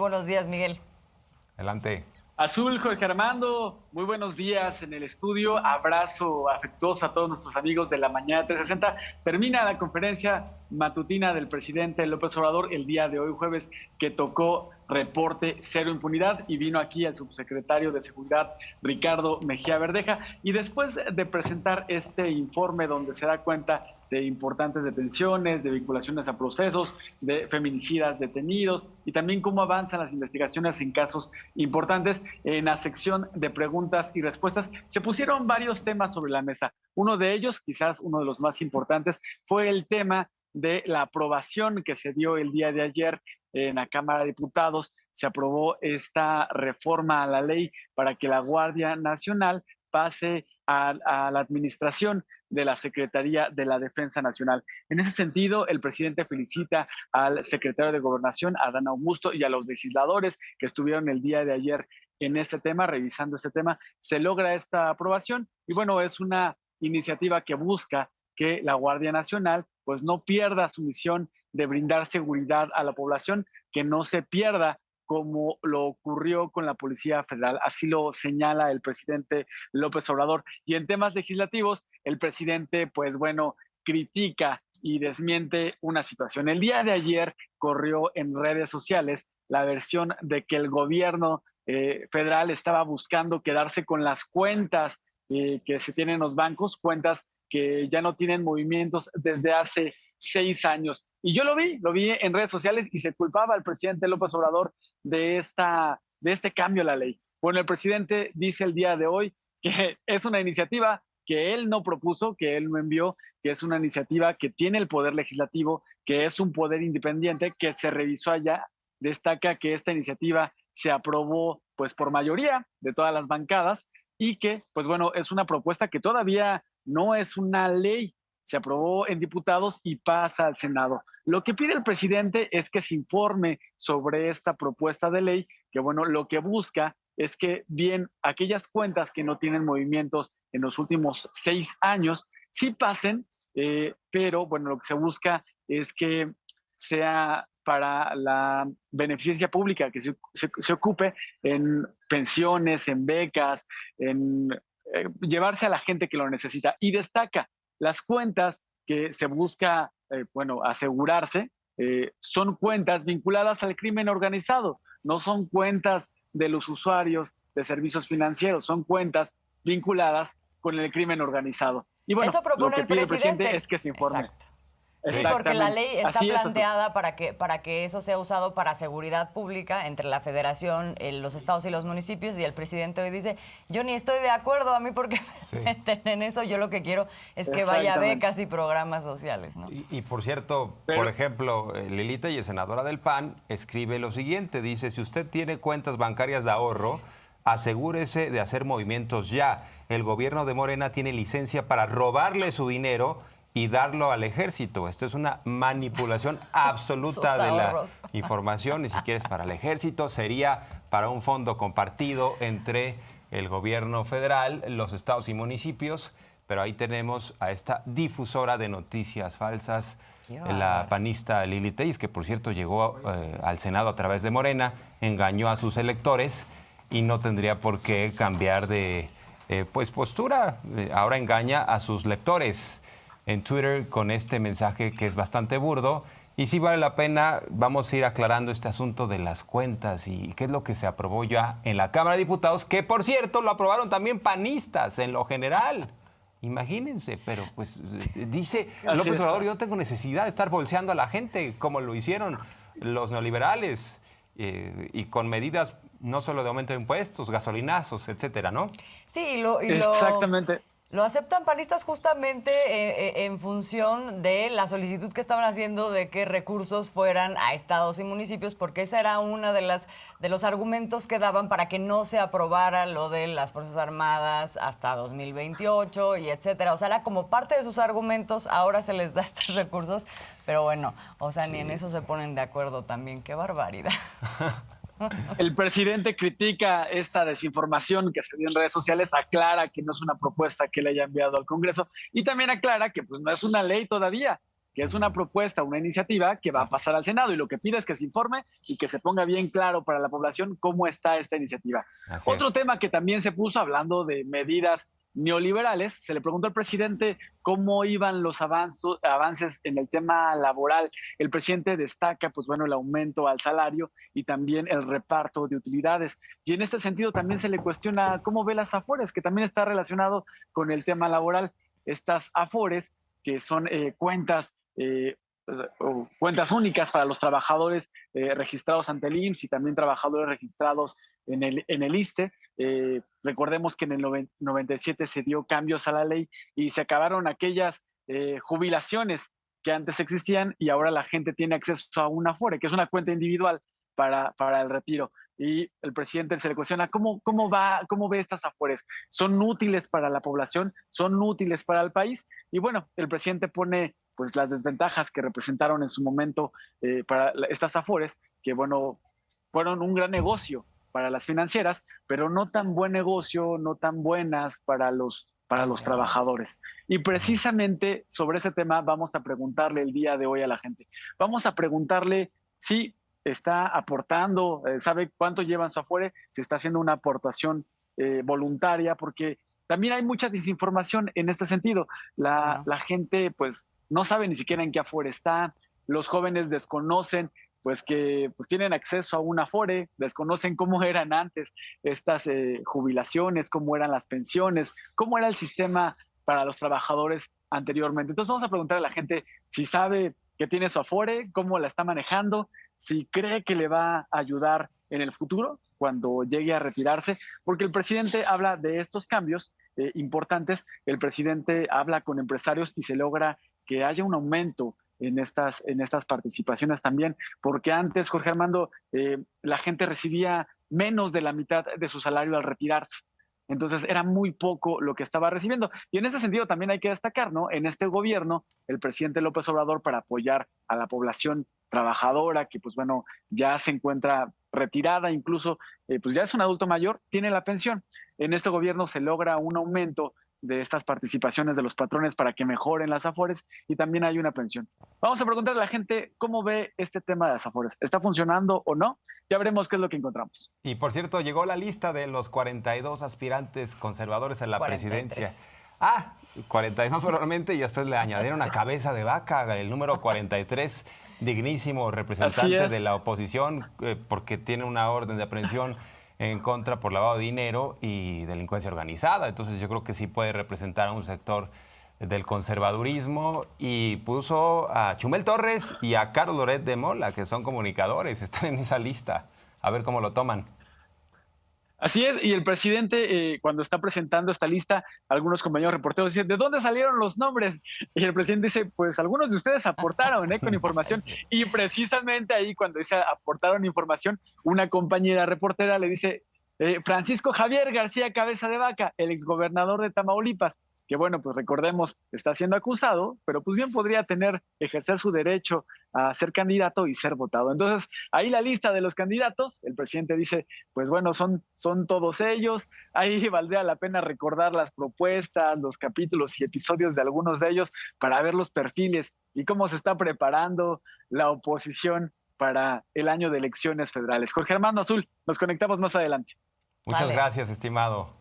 buenos días, Miguel. Adelante. Azul, Jorge Armando, muy buenos días en el estudio. Abrazo afectuoso a todos nuestros amigos de la Mañana 360. Termina la conferencia matutina del presidente López Obrador el día de hoy, jueves, que tocó reporte cero impunidad y vino aquí el subsecretario de Seguridad, Ricardo Mejía Verdeja. Y después de presentar este informe donde se da cuenta de importantes detenciones, de vinculaciones a procesos, de feminicidas detenidos y también cómo avanzan las investigaciones en casos importantes. En la sección de preguntas y respuestas se pusieron varios temas sobre la mesa. Uno de ellos, quizás uno de los más importantes, fue el tema de la aprobación que se dio el día de ayer en la Cámara de Diputados. Se aprobó esta reforma a la ley para que la Guardia Nacional pase a la administración de la Secretaría de la Defensa Nacional. En ese sentido, el presidente felicita al secretario de Gobernación, Adán Augusto, y a los legisladores que estuvieron el día de ayer en este tema, revisando este tema. Se logra esta aprobación y bueno, es una iniciativa que busca que la Guardia Nacional pues no pierda su misión de brindar seguridad a la población, que no se pierda como lo ocurrió con la Policía Federal. Así lo señala el presidente López Obrador. Y en temas legislativos, el presidente, pues bueno, critica y desmiente una situación. El día de ayer corrió en redes sociales la versión de que el gobierno federal estaba buscando quedarse con las cuentas que se tienen en los bancos, cuentas que ya no tienen movimientos desde hace 6 años. Y yo lo vi en redes sociales y se culpaba al presidente López Obrador de este cambio a la ley. Bueno, el presidente dice el día de hoy que es una iniciativa que él no propuso, que él no envió, que es una iniciativa que tiene el poder legislativo, que es un poder independiente, que se revisó allá. Destaca que esta iniciativa se aprobó pues por mayoría de todas las bancadas y que pues bueno, es una propuesta que todavía no es una ley, se aprobó en diputados y pasa al Senado. Lo que pide el presidente es que se informe sobre esta propuesta de ley, que bueno, lo que busca es que bien aquellas cuentas que no tienen movimientos en los últimos 6 años sí pasen, pero bueno, lo que se busca es que sea para la beneficencia pública, que se ocupe en pensiones, en becas, en llevarse a la gente que lo necesita. Y destaca las cuentas que se busca, bueno, asegurarse, son cuentas vinculadas al crimen organizado, no son cuentas de los usuarios de servicios financieros, son cuentas vinculadas con el crimen organizado. Y bueno, eso propone lo que el pide presidente. El presidente es que se informe. Exacto. Sí, porque la ley está planteada para que eso sea usado para seguridad pública entre la federación, los estados y los municipios, y el presidente hoy dice, yo ni estoy de acuerdo, a mí porque me meten en eso, yo lo que quiero es que vaya a becas y programas sociales, ¿no? Y por cierto, por ejemplo, Lili Telles, senadora del PAN, escribe lo siguiente, dice, si usted tiene cuentas bancarias de ahorro, asegúrese de hacer movimientos ya. El gobierno de Morena tiene licencia para robarle su dinero y darlo al ejército. Esto es una manipulación absoluta de la información. Ni siquiera es para el ejército, sería para un fondo compartido entre el gobierno federal, los estados y municipios. Pero ahí tenemos a esta difusora de noticias falsas, la panista Lili Telles, que por cierto llegó al Senado a través de Morena, engañó a sus electores y no tendría por qué cambiar de pues postura. Ahora engaña a sus lectores en Twitter con este mensaje que es bastante burdo. Y sí vale la pena, vamos a ir aclarando este asunto de las cuentas y qué es lo que se aprobó ya en la Cámara de Diputados, que por cierto lo aprobaron también panistas en lo general. Imagínense, pero pues dice López Obrador, yo no tengo necesidad de estar bolseando a la gente como lo hicieron los neoliberales y con medidas no solo de aumento de impuestos, gasolinazos, etcétera, ¿no? Sí, exactamente. Lo aceptan panistas justamente en función de la solicitud que estaban haciendo de que recursos fueran a estados y municipios, porque esa era una de los argumentos que daban para que no se aprobara lo de las Fuerzas Armadas hasta 2028 y etcétera. O sea, era como parte de sus argumentos, ahora se les da estos recursos, pero bueno, o sea, ni en eso se ponen de acuerdo también. ¡Qué barbaridad! El presidente critica esta desinformación que se dio en redes sociales, aclara que no es una propuesta que le haya enviado al Congreso y también aclara que pues no es una ley todavía, que es una propuesta, una iniciativa que va a pasar al Senado, y lo que pide es que se informe y que se ponga bien claro para la población cómo está esta iniciativa. Otro tema que también se puso, hablando de medidas neoliberales, se le preguntó al presidente cómo iban los avances en el tema laboral. El presidente destaca, pues bueno, el aumento al salario y también el reparto de utilidades. Y en este sentido también se le cuestiona cómo ve las afores, que también está relacionado con el tema laboral. Estas afores, que son cuentas únicas para los trabajadores registrados ante el IMSS y también trabajadores registrados en el ISSSTE. Recordemos que en el 97 se dio cambios a la ley y se acabaron aquellas jubilaciones que antes existían, y ahora la gente tiene acceso a una Afore, que es una cuenta individual para el retiro. Y el presidente se le cuestiona cómo ve estas Afores. ¿Son útiles para la población? ¿Son útiles para el país? Y bueno, el presidente pone pues las desventajas que representaron en su momento para estas Afores, que bueno, fueron un gran negocio para las financieras, pero no tan buen negocio, no tan buenas para los trabajadores. Y precisamente sobre ese tema vamos a preguntarle el día de hoy a la gente. Vamos a preguntarle si está aportando, sabe cuánto llevan su Afore, si está haciendo una aportación voluntaria, porque también hay mucha desinformación en este sentido. La gente pues no sabe ni siquiera en qué Afore está, los jóvenes desconocen pues que pues tienen acceso a una Afore, desconocen cómo eran antes estas jubilaciones, cómo eran las pensiones, cómo era el sistema para los trabajadores anteriormente. Entonces vamos a preguntar a la gente si sabe que tiene su Afore, cómo la está manejando, si cree que le va a ayudar en el futuro cuando llegue a retirarse, porque el presidente habla de estos cambios importantes. El presidente habla con empresarios y se logra que haya un aumento en estas participaciones también, porque antes, Jorge Armando, la gente recibía menos de la mitad de su salario al retirarse. Entonces era muy poco lo que estaba recibiendo. Y en ese sentido también hay que destacar, ¿no? En este gobierno, el presidente López Obrador, para apoyar a la población trabajadora, que pues bueno, ya se encuentra retirada, incluso pues ya es un adulto mayor, tiene la pensión. En este gobierno se logra un aumento de estas participaciones de los patrones para que mejoren las Afores, y también hay una pensión. Vamos a preguntarle a la gente cómo ve este tema de las Afores. ¿Está funcionando o no? Ya veremos qué es lo que encontramos. Y por cierto, llegó la lista de los 42 aspirantes conservadores a la 43. presidencia. 42 probablemente, y después le añadieron a Cabeza de Vaca, el número 43, dignísimo representante de la oposición, porque tiene una orden de aprehensión en contra por lavado de dinero y delincuencia organizada. Entonces yo creo que sí puede representar a un sector del conservadurismo, y puso a Chumel Torres y a Carlos Loret de Mola, que son comunicadores, están en esa lista. A ver cómo lo toman. Así es, y el presidente, cuando está presentando esta lista, algunos compañeros reporteros dicen, ¿de dónde salieron los nombres? Y el presidente dice, pues algunos de ustedes aportaron con información. Y precisamente ahí, cuando dice aportaron información, una compañera reportera le dice, Francisco Javier García Cabeza de Vaca, el exgobernador de Tamaulipas, que bueno, pues recordemos, está siendo acusado, pero pues bien podría ejercer su derecho a ser candidato y ser votado. Entonces, ahí la lista de los candidatos, el presidente dice, pues bueno, son todos ellos. Ahí valdría la pena recordar las propuestas, los capítulos y episodios de algunos de ellos para ver los perfiles y cómo se está preparando la oposición para el año de elecciones federales. Jorge Armando Azul, nos conectamos más adelante. Muchas gracias, estimado.